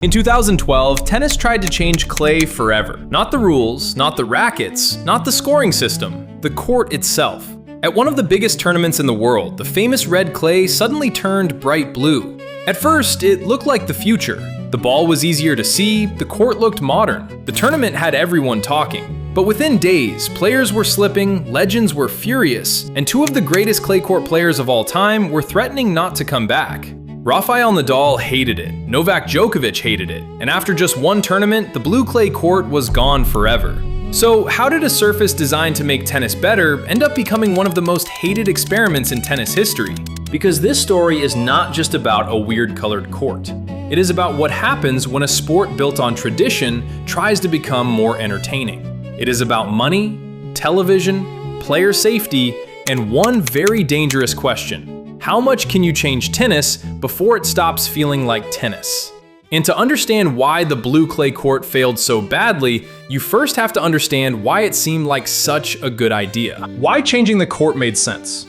In 2012, tennis tried to change clay forever. Not the rules, not the rackets, not the scoring system, the court itself. At one of the biggest tournaments in the world, the famous red clay suddenly turned bright blue. At first, it looked like the future. The ball was easier to see, the court looked modern. The tournament had everyone talking. But within days, players were slipping, legends were furious, and two of the greatest clay court players of all time were threatening not to come back. Rafael Nadal hated it, Novak Djokovic hated it, and after just one tournament, the blue clay court was gone forever. So how did a surface designed to make tennis better end up becoming one of the most hated experiments in tennis history? Because this story is not just about a weird colored court. It is about what happens when a sport built on tradition tries to become more entertaining. It is about money, television, player safety, and one very dangerous question. How much can you change tennis before it stops feeling like tennis? And to understand why the blue clay court failed so badly, you first have to understand why it seemed like such a good idea. Why changing the court made sense.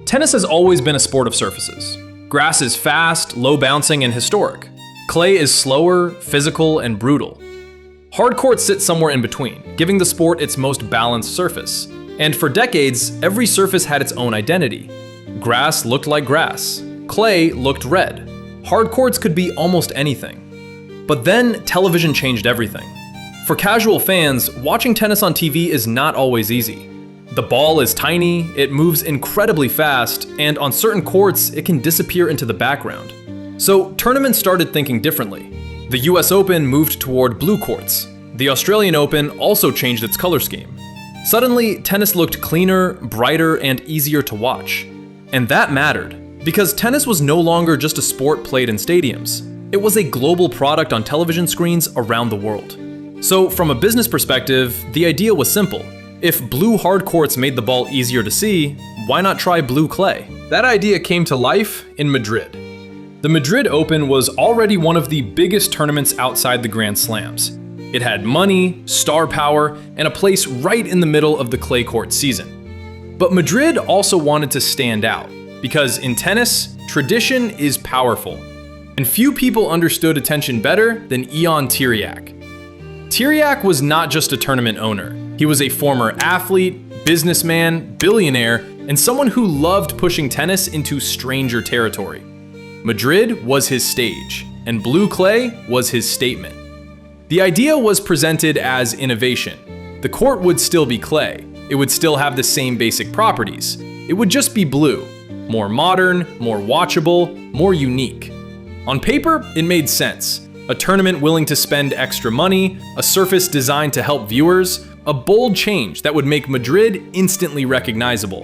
Tennis has always been a sport of surfaces. Grass is fast, low bouncing, and historic. Clay is slower, physical, and brutal. Hard courts sit somewhere in between, giving the sport its most balanced surface. And for decades, every surface had its own identity. Grass looked like grass. Clay looked red. Hard courts could be almost anything. But then television changed everything. For casual fans, watching tennis on TV is not always easy. The ball is tiny, it moves incredibly fast, and on certain courts, it can disappear into the background. So tournaments started thinking differently. The US Open moved toward blue courts. The Australian Open also changed its color scheme. Suddenly, tennis looked cleaner, brighter, and easier to watch. And that mattered, because tennis was no longer just a sport played in stadiums. It was a global product on television screens around the world. So from a business perspective, the idea was simple. If blue hard courts made the ball easier to see, why not try blue clay? That idea came to life in Madrid. The Madrid Open was already one of the biggest tournaments outside the Grand Slams. It had money, star power, and a place right in the middle of the clay court season. But Madrid also wanted to stand out, because in tennis, tradition is powerful. And few people understood attention better than Ion Tiriac. Tiriac was not just a tournament owner. He was a former athlete, businessman, billionaire, and someone who loved pushing tennis into stranger territory. Madrid was his stage, and blue clay was his statement. The idea was presented as innovation. The court would still be clay. It would still have the same basic properties. It would just be blue. More modern, more watchable, more unique. On paper, it made sense. A tournament willing to spend extra money, a surface designed to help viewers, a bold change that would make Madrid instantly recognizable.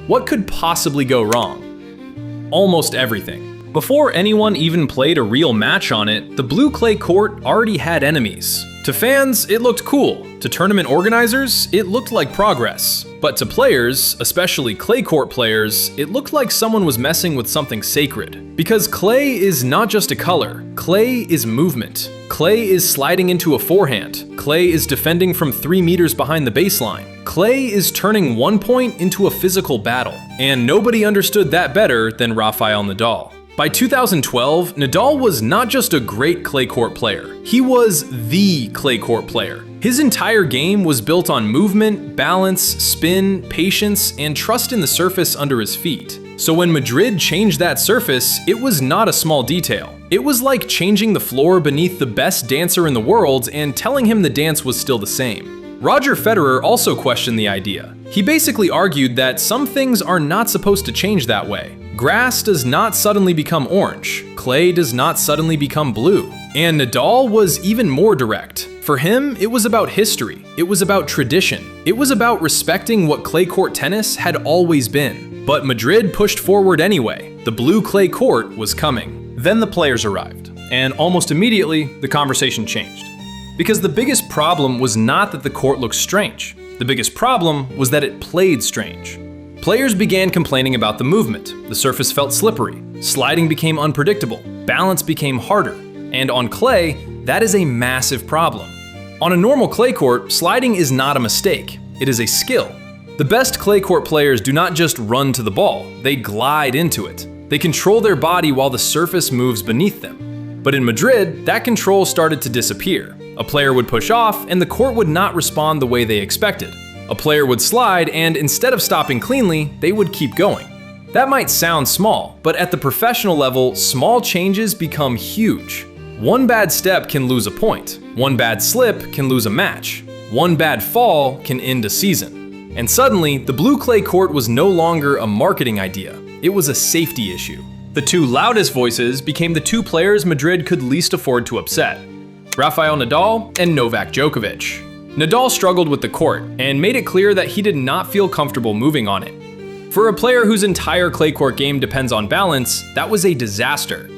What could possibly go wrong? Almost everything. Before anyone even played a real match on it, the blue clay court already had enemies. To fans, it looked cool. To tournament organizers, it looked like progress. But to players, especially clay court players, it looked like someone was messing with something sacred. Because clay is not just a color. Clay is movement. Clay is sliding into a forehand. Clay is defending from 3 meters behind the baseline. Clay is turning one point into a physical battle. And nobody understood that better than Rafael Nadal. By 2012, Nadal was not just a great clay court player, he was the clay court player. His entire game was built on movement, balance, spin, patience, and trust in the surface under his feet. So when Madrid changed that surface, it was not a small detail. It was like changing the floor beneath the best dancer in the world and telling him the dance was still the same. Roger Federer also questioned the idea. He basically argued that some things are not supposed to change that way. Grass does not suddenly become orange. Clay does not suddenly become blue. And Nadal was even more direct. For him, it was about history. It was about tradition. It was about respecting what clay court tennis had always been. But Madrid pushed forward anyway. The blue clay court was coming. Then the players arrived. And almost immediately, the conversation changed. Because the biggest problem was not that the court looked strange. The biggest problem was that it played strange. Players began complaining about the movement. The surface felt slippery. Sliding became unpredictable. Balance became harder. And on clay, that is a massive problem. On a normal clay court, sliding is not a mistake. It is a skill. The best clay court players do not just run to the ball. They glide into it. They control their body while the surface moves beneath them. But in Madrid, that control started to disappear. A player would push off, and the court would not respond the way they expected. A player would slide, and instead of stopping cleanly, they would keep going. That might sound small, but at the professional level, small changes become huge. One bad step can lose a point. One bad slip can lose a match. One bad fall can end a season. And suddenly, the blue clay court was no longer a marketing idea. It was a safety issue. The two loudest voices became the two players Madrid could least afford to upset: Rafael Nadal and Novak Djokovic. Nadal struggled with the court and made it clear that he did not feel comfortable moving on it. For a player whose entire clay court game depends on balance, that was a disaster.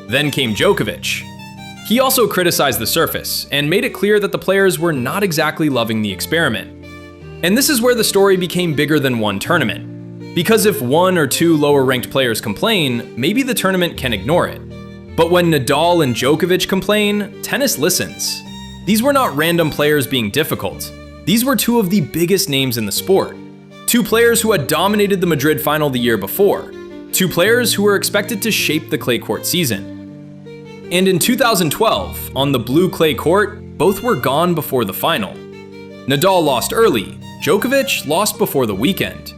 Then came Djokovic. He also criticized the surface and made it clear that the players were not exactly loving the experiment. And this is where the story became bigger than one tournament. Because if one or two lower-ranked players complain, maybe the tournament can ignore it. But when Nadal and Djokovic complain, tennis listens. These were not random players being difficult. These were two of the biggest names in the sport. Two players who had dominated the Madrid final the year before. Two players who were expected to shape the clay court season. And in 2012, on the blue clay court, both were gone before the final. Nadal lost early, Djokovic lost before the weekend.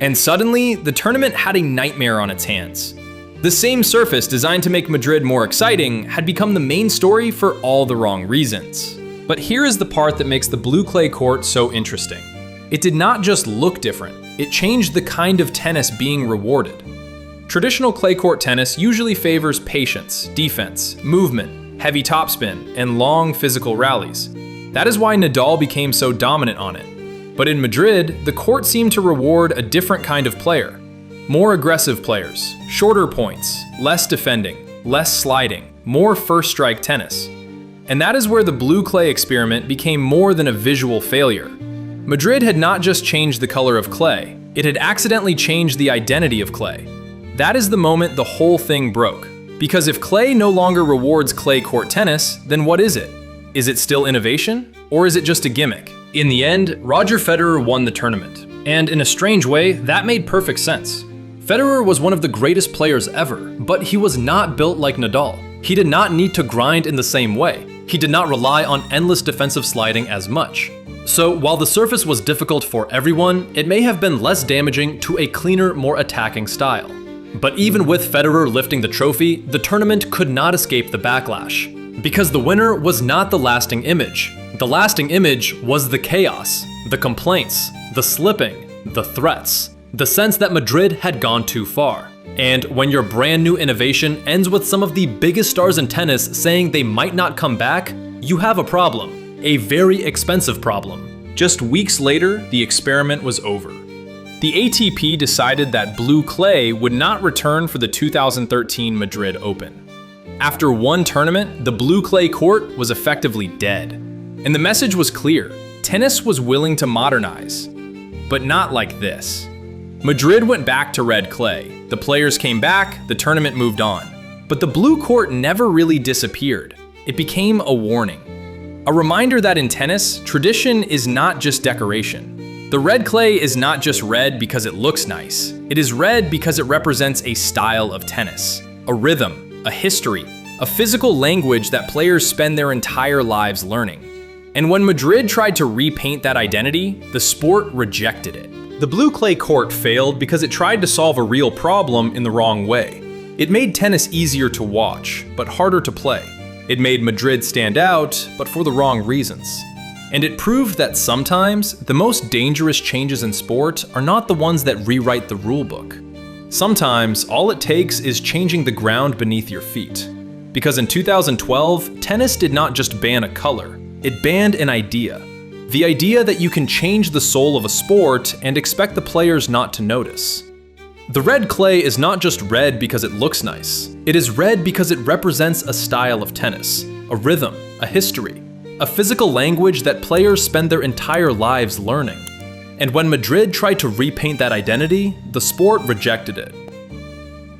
And suddenly, the tournament had a nightmare on its hands. The same surface designed to make Madrid more exciting had become the main story for all the wrong reasons. But here is the part that makes the blue clay court so interesting. It did not just look different, it changed the kind of tennis being rewarded. Traditional clay court tennis usually favors patience, defense, movement, heavy topspin, and long physical rallies. That is why Nadal became so dominant on it. But in Madrid, the court seemed to reward a different kind of player. More aggressive players, shorter points, less defending, less sliding, more first strike tennis. And that is where the blue clay experiment became more than a visual failure. Madrid had not just changed the color of clay, it had accidentally changed the identity of clay. That is the moment the whole thing broke. Because if clay no longer rewards clay court tennis, then what is it? Is it still innovation? Or is it just a gimmick? In the end, Roger Federer won the tournament. And in a strange way, that made perfect sense. Federer was one of the greatest players ever, but he was not built like Nadal. He did not need to grind in the same way. He did not rely on endless defensive sliding as much. So while the surface was difficult for everyone, it may have been less damaging to a cleaner, more attacking style. But even with Federer lifting the trophy, the tournament could not escape the backlash. Because the winner was not the lasting image. The lasting image was the chaos, the complaints, the slipping, the threats, the sense that Madrid had gone too far. And when your brand new innovation ends with some of the biggest stars in tennis saying they might not come back, you have a problem, a very expensive problem. Just weeks later, the experiment was over. The ATP decided that blue clay would not return for the 2013 Madrid Open. After one tournament, the blue clay court was effectively dead. And the message was clear: tennis was willing to modernize. But not like this. Madrid went back to red clay. The players came back, the tournament moved on. But the blue court never really disappeared. It became a warning. A reminder that in tennis, tradition is not just decoration. The red clay is not just red because it looks nice. It is red because it represents a style of tennis, a rhythm, a history, a physical language that players spend their entire lives learning. And when Madrid tried to repaint that identity, the sport rejected it. The blue clay court failed because it tried to solve a real problem in the wrong way. It made tennis easier to watch, but harder to play. It made Madrid stand out, but for the wrong reasons. And it proved that sometimes the most dangerous changes in sport are not the ones that rewrite the rulebook. Sometimes all it takes is changing the ground beneath your feet. Because in 2012, tennis did not just ban a color, it banned an idea. The idea that you can change the soul of a sport and expect the players not to notice. The red clay is not just red because it looks nice. It is red because it represents a style of tennis, a rhythm, a history, a physical language that players spend their entire lives learning. And when Madrid tried to repaint that identity, the sport rejected it.